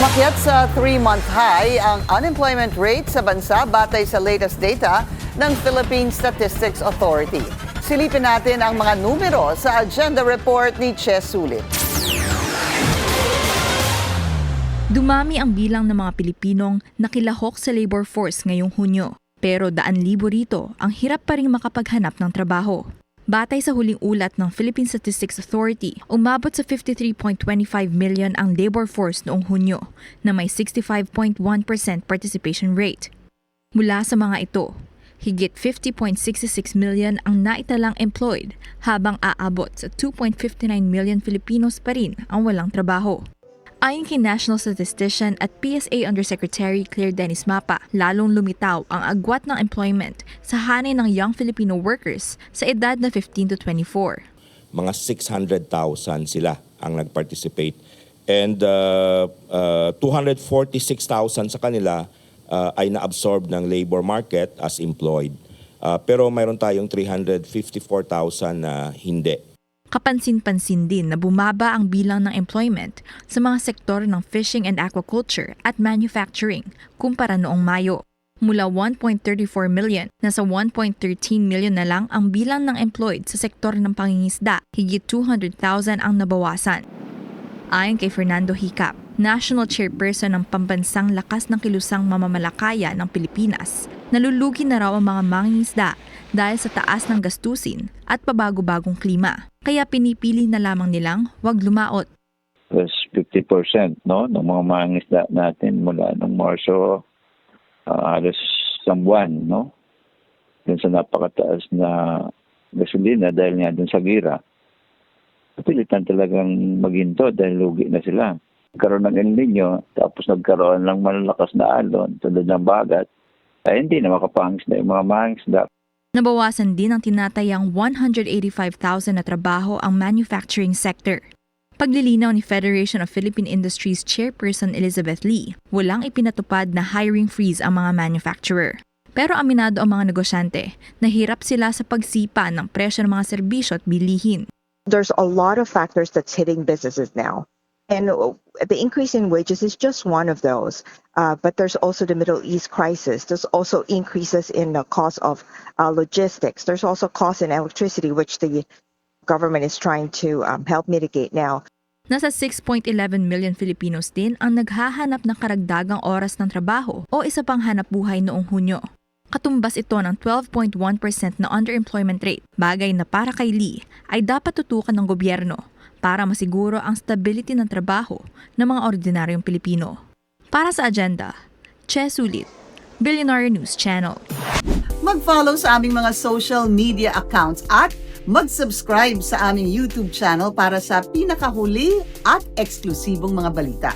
Umakyat sa 3-month high ang unemployment rate sa bansa batay sa latest data ng Philippine Statistics Authority. Silipin natin ang mga numero sa agenda report ni Che Sulit. Dumami ang bilang ng mga Pilipinong nakilahok sa labor force ngayong Hunyo. Pero daan-libo rito ang hirap pa rin makapaghanap ng trabaho. Batay sa huling ulat ng Philippine Statistics Authority, umabot sa 53.25 million ang labor force noong Hunyo na may 65.1% participation rate. Mula sa mga ito, higit 50.66 million ang naitalang employed habang aabot sa 2.59 million Filipinos pa rin ang walang trabaho. Ayon kay National Statistician at PSA Undersecretary Claire Dennis Mapa, lalong lumitaw ang agwat ng employment sa hanay ng young Filipino workers sa edad na 15 to 24. Mga 600,000 sila ang nag-participate. And 246,000 sa kanila ay na-absorb ng labor market as employed. Pero mayroon tayong 354,000 na hindi. Kapansin-pansin din na bumaba ang bilang ng employment sa mga sektor ng fishing and aquaculture at manufacturing kumpara noong Mayo. Mula 1.34 million, nasa 1.13 million na lang ang bilang ng employed sa sektor ng pangingisda, higit 200,000 ang nabawasan. Ayon kay Fernando Hicap, National Chairperson ng Pambansang Lakas ng Kilusang Mamamalakaya ng Pilipinas, nalulugi na raw ang mga mangingisda dahil sa taas ng gastusin at pabago-bagong klima. Kaya pinipili na lamang nilang huwag lumaot. Plus 50% no, ng mga mangingisda natin mula nung Marso, halos isang buwan, no? Dun sa napakataas na gasolina dahil nga dun sa gira. Pilitan talagang maghinto dahil lugi na sila. Nagkaroon ng El Nino, tapos nagkaroon ng malalakas na alon, tulad ng bagat, ay hindi na makapangisda yung mga mangisda. Nabawasan din ang tinatayang 185,000 na trabaho ang manufacturing sector. Paglilinaw ni Federation of Philippine Industries Chairperson Elizabeth Lee, walang ipinatupad na hiring freeze ang mga manufacturer. Pero aminado ang mga negosyante na hirap sila sa pagsipa ng presyo ng mga serbisyo at bilihin. There's a lot of factors that's hitting businesses now. And the increase in wages is just one of those. But there's also the Middle East crisis. There's also increases in the cost of logistics. There's also cost in electricity, which the government is trying to help mitigate now. Nasa 6.11 million Filipinos din ang naghahanap ng karagdagang oras ng trabaho o isa pang hanap buhay noong Hunyo. Katumbas ito ng 12.1% na underemployment rate, bagay na para kay Lee ay dapat tutukan ng gobyerno para masiguro ang stability ng trabaho ng mga ordinaryong Pilipino. Para sa agenda, Che Sulit, Billionaire News Channel. Mag-follow sa aming mga social media accounts at mag-subscribe sa aming YouTube channel para sa pinakahuli at eksklusibong mga balita.